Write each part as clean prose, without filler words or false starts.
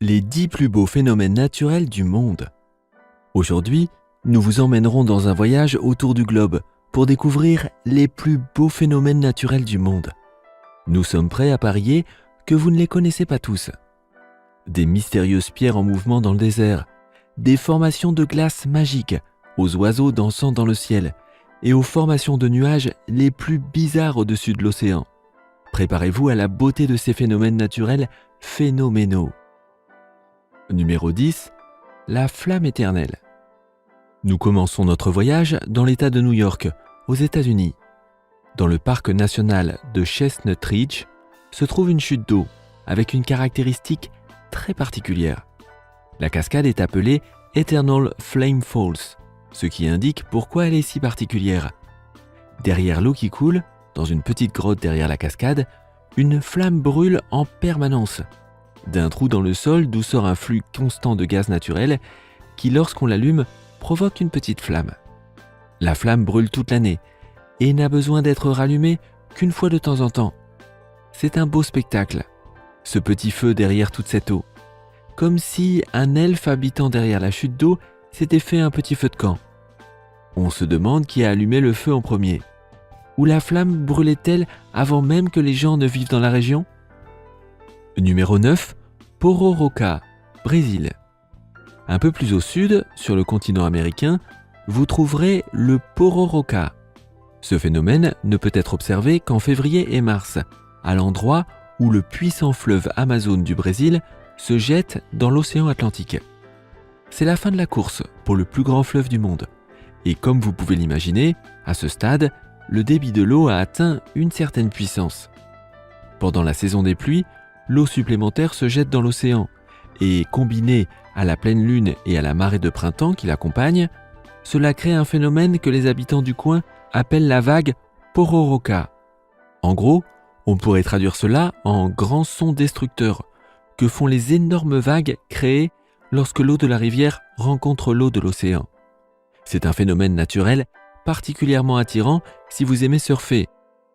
Les 10 plus beaux phénomènes naturels du monde. Aujourd'hui, nous vous emmènerons dans un voyage autour du globe pour découvrir les plus beaux phénomènes naturels du monde. Nous sommes prêts à parier que vous ne les connaissez pas tous. Des mystérieuses pierres en mouvement dans le désert, des formations de glace magiques, aux oiseaux dansant dans le ciel et aux formations de nuages les plus bizarres au-dessus de l'océan. Préparez-vous à la beauté de ces phénomènes naturels phénoménaux. Numéro 10. La flamme éternelle. Nous commençons notre voyage dans l'État de New York, aux États-Unis. Dans le parc national de Chestnut Ridge se trouve une chute d'eau avec une caractéristique très particulière. La cascade est appelée Eternal Flame Falls, ce qui indique pourquoi elle est si particulière. Derrière l'eau qui coule, dans une petite grotte derrière la cascade, une flamme brûle en permanence. D'un trou dans le sol d'où sort un flux constant de gaz naturel qui, lorsqu'on l'allume, provoque une petite flamme. La flamme brûle toute l'année et n'a besoin d'être rallumée qu'une fois de temps en temps. C'est un beau spectacle, ce petit feu derrière toute cette eau. Comme si un elfe habitant derrière la chute d'eau s'était fait un petit feu de camp. On se demande qui a allumé le feu en premier. Ou la flamme brûlait-elle avant même que les gens ne vivent dans la région ? Numéro 9. Pororoca, Brésil. Un peu plus au sud, sur le continent américain, vous trouverez le Pororoca. Ce phénomène ne peut être observé qu'en février et mars, à l'endroit où le puissant fleuve Amazon du Brésil se jette dans l'océan Atlantique. C'est la fin de la course pour le plus grand fleuve du monde. Et comme vous pouvez l'imaginer, à ce stade, le débit de l'eau a atteint une certaine puissance. Pendant la saison des pluies, l'eau supplémentaire se jette dans l'océan et, combinée à la pleine lune et à la marée de printemps qui l'accompagne, cela crée un phénomène que les habitants du coin appellent la vague Pororoca. En gros, on pourrait traduire cela en grand son destructeur que font les énormes vagues créées lorsque l'eau de la rivière rencontre l'eau de l'océan. C'est un phénomène naturel particulièrement attirant si vous aimez surfer,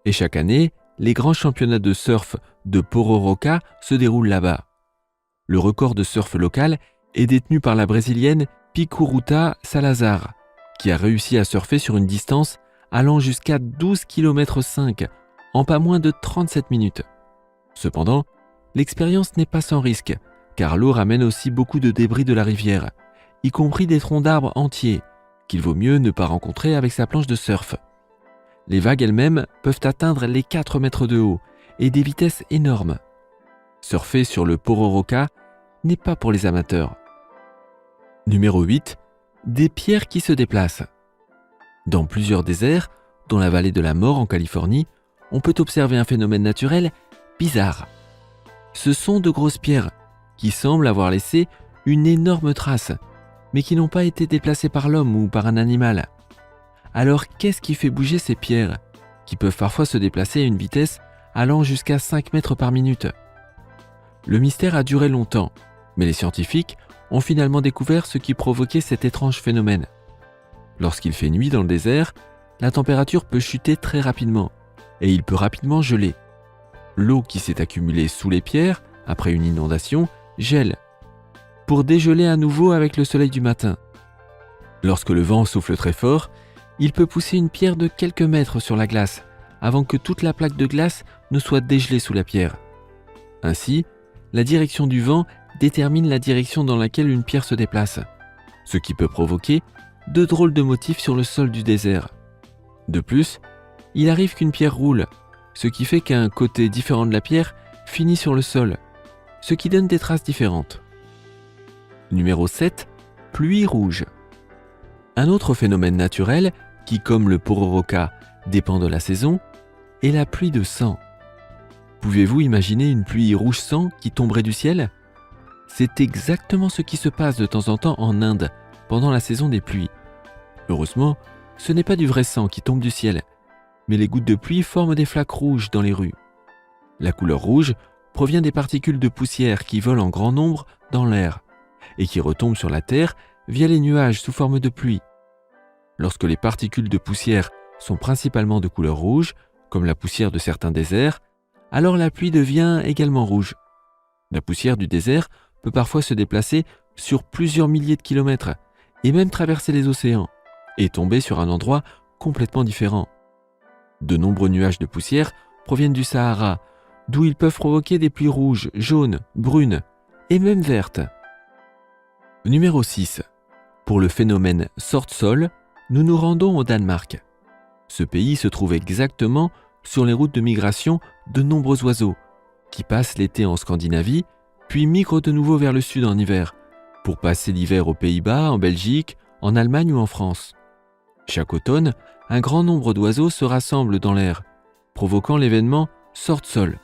et chaque année, les grands championnats de surf de Pororoca se déroulent là-bas. Le record de surf local est détenu par la brésilienne Picurutá Salazar, qui a réussi à surfer sur une distance allant jusqu'à 12,5 km en pas moins de 37 minutes. Cependant, l'expérience n'est pas sans risque, car l'eau ramène aussi beaucoup de débris de la rivière, y compris des troncs d'arbres entiers, qu'il vaut mieux ne pas rencontrer avec sa planche de surf. Les vagues elles-mêmes peuvent atteindre les 4 mètres de haut et des vitesses énormes. Surfer sur le Pororoca n'est pas pour les amateurs. Numéro 8. Des pierres qui se déplacent. Dans plusieurs déserts, dont la vallée de la mort en Californie, on peut observer un phénomène naturel bizarre. Ce sont de grosses pierres qui semblent avoir laissé une énorme trace, mais qui n'ont pas été déplacées par l'homme ou par un animal. Alors qu'est-ce qui fait bouger ces pierres, qui peuvent parfois se déplacer à une vitesse allant jusqu'à 5 mètres par minute ? Le mystère a duré longtemps, mais les scientifiques ont finalement découvert ce qui provoquait cet étrange phénomène. Lorsqu'il fait nuit dans le désert, la température peut chuter très rapidement, et il peut rapidement geler. L'eau qui s'est accumulée sous les pierres, après une inondation, gèle, pour dégeler à nouveau avec le soleil du matin. Lorsque le vent souffle très fort, il peut pousser une pierre de quelques mètres sur la glace, avant que toute la plaque de glace ne soit dégelée sous la pierre. Ainsi, la direction du vent détermine la direction dans laquelle une pierre se déplace, ce qui peut provoquer de drôles de motifs sur le sol du désert. De plus, il arrive qu'une pierre roule, ce qui fait qu'un côté différent de la pierre finit sur le sol, ce qui donne des traces différentes. Numéro 7. Pluie rouge. Un autre phénomène naturel qui, comme le Pororoca, dépend de la saison, est la pluie de sang. Pouvez-vous imaginer une pluie rouge sang qui tomberait du ciel ? C'est exactement ce qui se passe de temps en temps en Inde, pendant la saison des pluies. Heureusement, ce n'est pas du vrai sang qui tombe du ciel, mais les gouttes de pluie forment des flaques rouges dans les rues. La couleur rouge provient des particules de poussière qui volent en grand nombre dans l'air et qui retombent sur la terre via les nuages sous forme de pluie. Lorsque les particules de poussière sont principalement de couleur rouge, comme la poussière de certains déserts, alors la pluie devient également rouge. La poussière du désert peut parfois se déplacer sur plusieurs milliers de kilomètres et même traverser les océans et tomber sur un endroit complètement différent. De nombreux nuages de poussière proviennent du Sahara, d'où ils peuvent provoquer des pluies rouges, jaunes, brunes et même vertes. Numéro 6. Pour le phénomène Sortsol, nous nous rendons au Danemark. Ce pays se trouve exactement sur les routes de migration de nombreux oiseaux qui passent l'été en Scandinavie, puis migrent de nouveau vers le sud en hiver, pour passer l'hiver aux Pays-Bas, en Belgique, en Allemagne ou en France. Chaque automne, un grand nombre d'oiseaux se rassemblent dans l'air, provoquant l'événement Sortsol.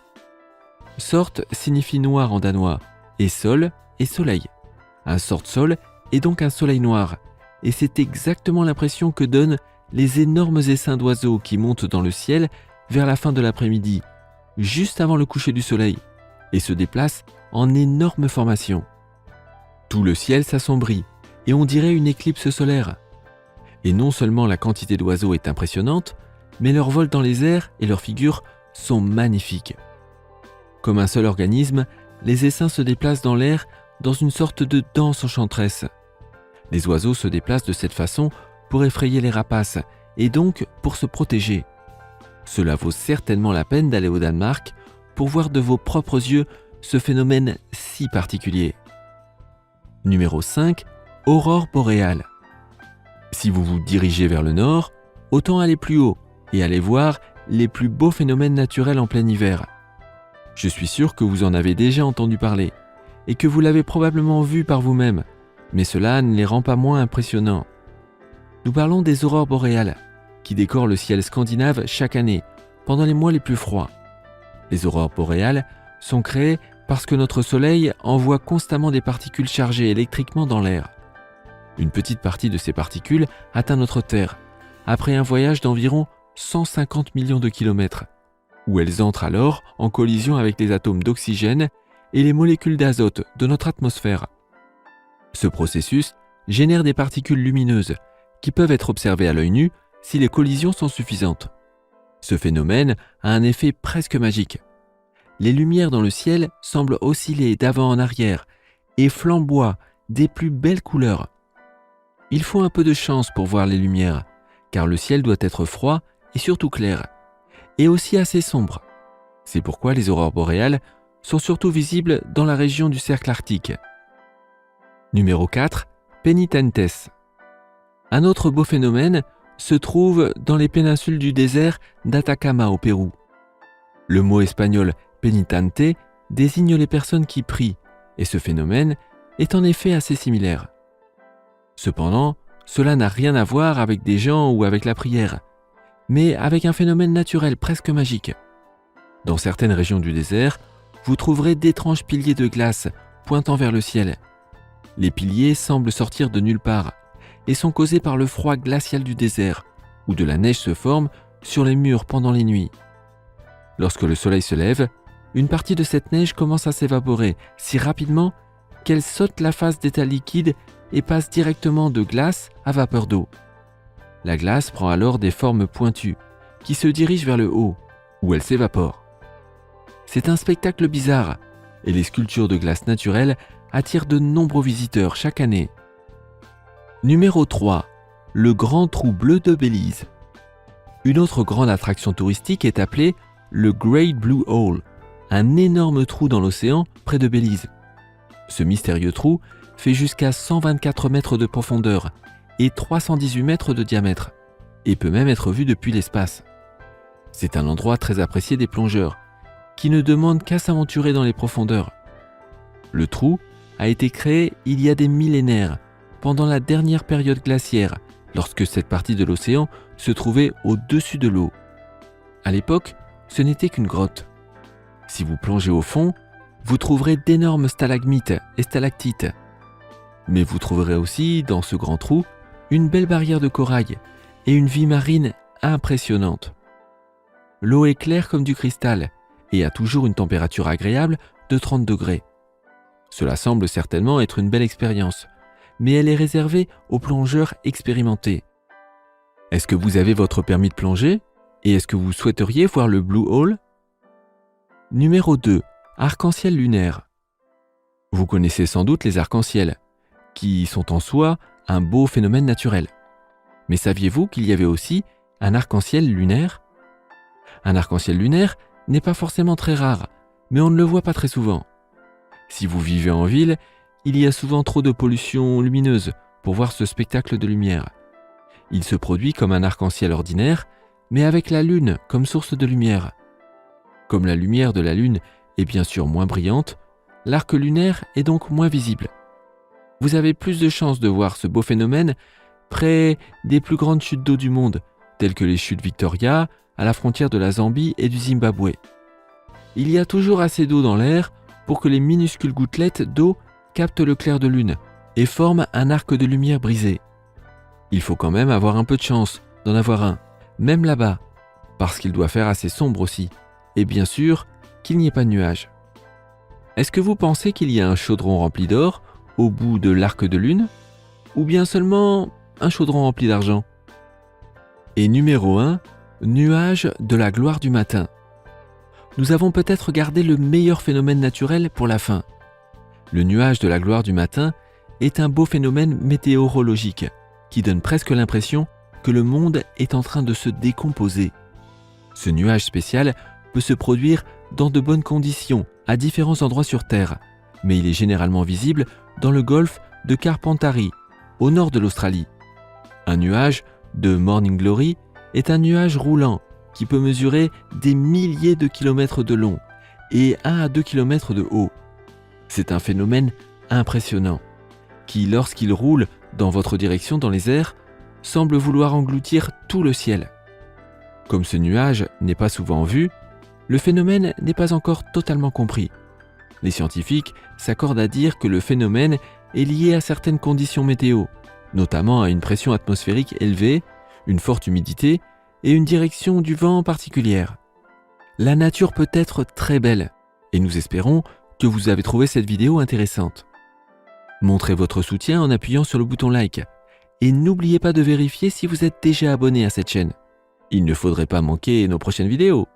Sort signifie noir en danois, et sol est soleil. Un Sortsol est donc un soleil noir, et c'est exactement l'impression que donnent les énormes essaims d'oiseaux qui montent dans le ciel vers la fin de l'après-midi, juste avant le coucher du soleil, et se déplacent en énormes formations. Tout le ciel s'assombrit, et on dirait une éclipse solaire. Et non seulement la quantité d'oiseaux est impressionnante, mais leur vol dans les airs et leurs figures sont magnifiques. Comme un seul organisme, les essaims se déplacent dans l'air dans une sorte de danse enchanteresse. Les oiseaux se déplacent de cette façon pour effrayer les rapaces et donc pour se protéger. Cela vaut certainement la peine d'aller au Danemark pour voir de vos propres yeux ce phénomène si particulier. Numéro 5. Aurore boréale. Si vous vous dirigez vers le nord, autant aller plus haut et aller voir les plus beaux phénomènes naturels en plein hiver. Je suis sûr que vous en avez déjà entendu parler et que vous l'avez probablement vu par vous-même, mais cela ne les rend pas moins impressionnants. Nous parlons des aurores boréales, qui décorent le ciel scandinave chaque année, pendant les mois les plus froids. Les aurores boréales sont créées parce que notre Soleil envoie constamment des particules chargées électriquement dans l'air. Une petite partie de ces particules atteint notre Terre, après un voyage d'environ 150 millions de kilomètres, où elles entrent alors en collision avec les atomes d'oxygène et les molécules d'azote de notre atmosphère. Ce processus génère des particules lumineuses qui peuvent être observées à l'œil nu si les collisions sont suffisantes. Ce phénomène a un effet presque magique. Les lumières dans le ciel semblent osciller d'avant en arrière et flamboient des plus belles couleurs. Il faut un peu de chance pour voir les lumières, car le ciel doit être froid et surtout clair, et aussi assez sombre. C'est pourquoi les aurores boréales sont surtout visibles dans la région du cercle arctique. Numéro 4. Penitentes. Un autre beau phénomène se trouve dans les péninsules du désert d'Atacama au Pérou. Le mot espagnol penitente désigne les personnes qui prient, et ce phénomène est en effet assez similaire. Cependant, cela n'a rien à voir avec des gens ou avec la prière, mais avec un phénomène naturel presque magique. Dans certaines régions du désert, vous trouverez d'étranges piliers de glace pointant vers le ciel. Les piliers semblent sortir de nulle part et sont causés par le froid glacial du désert, où de la neige se forme sur les murs pendant les nuits. Lorsque le soleil se lève, une partie de cette neige commence à s'évaporer si rapidement qu'elle saute la phase d'état liquide et passe directement de glace à vapeur d'eau. La glace prend alors des formes pointues qui se dirigent vers le haut, où elle s'évapore. C'est un spectacle bizarre et les sculptures de glace naturelle attirent de nombreux visiteurs chaque année. Numéro 3. Le Grand Trou Bleu de Belize. Une autre grande attraction touristique est appelée le Great Blue Hole, un énorme trou dans l'océan près de Belize. Ce mystérieux trou fait jusqu'à 124 mètres de profondeur et 318 mètres de diamètre, et peut même être vu depuis l'espace. C'est un endroit très apprécié des plongeurs, qui ne demandent qu'à s'aventurer dans les profondeurs. Le trou a été créé il y a des millénaires, pendant la dernière période glaciaire, lorsque cette partie de l'océan se trouvait au-dessus de l'eau. À l'époque, ce n'était qu'une grotte. Si vous plongez au fond, vous trouverez d'énormes stalagmites et stalactites. Mais vous trouverez aussi, dans ce grand trou, une belle barrière de corail et une vie marine impressionnante. L'eau est claire comme du cristal et a toujours une température agréable de 30 degrés. Cela semble certainement être une belle expérience, mais elle est réservée aux plongeurs expérimentés. Est-ce que vous avez votre permis de plongée et est-ce que vous souhaiteriez voir le Blue Hole ? Numéro 2. Arc-en-ciel lunaire. Vous connaissez sans doute les arcs-en-ciel, qui sont en soi un beau phénomène naturel. Mais saviez-vous qu'il y avait aussi un arc-en-ciel lunaire ? Un arc-en-ciel lunaire n'est pas forcément très rare, mais on ne le voit pas très souvent. Si vous vivez en ville, il y a souvent trop de pollution lumineuse pour voir ce spectacle de lumière. Il se produit comme un arc-en-ciel ordinaire, mais avec la lune comme source de lumière. Comme la lumière de la lune est bien sûr moins brillante, l'arc lunaire est donc moins visible. Vous avez plus de chances de voir ce beau phénomène près des plus grandes chutes d'eau du monde, telles que les chutes Victoria, à la frontière de la Zambie et du Zimbabwe. Il y a toujours assez d'eau dans l'air pour que les minuscules gouttelettes d'eau captent le clair de lune et forment un arc de lumière brisé. Il faut quand même avoir un peu de chance d'en avoir un, même là-bas, parce qu'il doit faire assez sombre aussi, et bien sûr qu'il n'y ait pas de nuages. Est-ce que vous pensez qu'il y a un chaudron rempli d'or au bout de l'arc de lune, ou bien seulement un chaudron rempli d'argent ? Et numéro 1, nuages de la gloire du matin. Nous avons peut-être gardé le meilleur phénomène naturel pour la fin. Le nuage de la gloire du matin est un beau phénomène météorologique qui donne presque l'impression que le monde est en train de se décomposer. Ce nuage spécial peut se produire dans de bonnes conditions à différents endroits sur Terre, mais il est généralement visible dans le golfe de Carpentarie, au nord de l'Australie. Un nuage de Morning Glory est un nuage roulant qui peut mesurer des milliers de kilomètres de long et 1 à 2 kilomètres de haut. C'est un phénomène impressionnant qui, lorsqu'il roule dans votre direction dans les airs, semble vouloir engloutir tout le ciel. Comme ce nuage n'est pas souvent vu, le phénomène n'est pas encore totalement compris. Les scientifiques s'accordent à dire que le phénomène est lié à certaines conditions météo, notamment à une pression atmosphérique élevée, une forte humidité et une direction du vent particulière. La nature peut être très belle, et nous espérons que vous avez trouvé cette vidéo intéressante. Montrez votre soutien en appuyant sur le bouton like, et n'oubliez pas de vérifier si vous êtes déjà abonné à cette chaîne. Il ne faudrait pas manquer nos prochaines vidéos.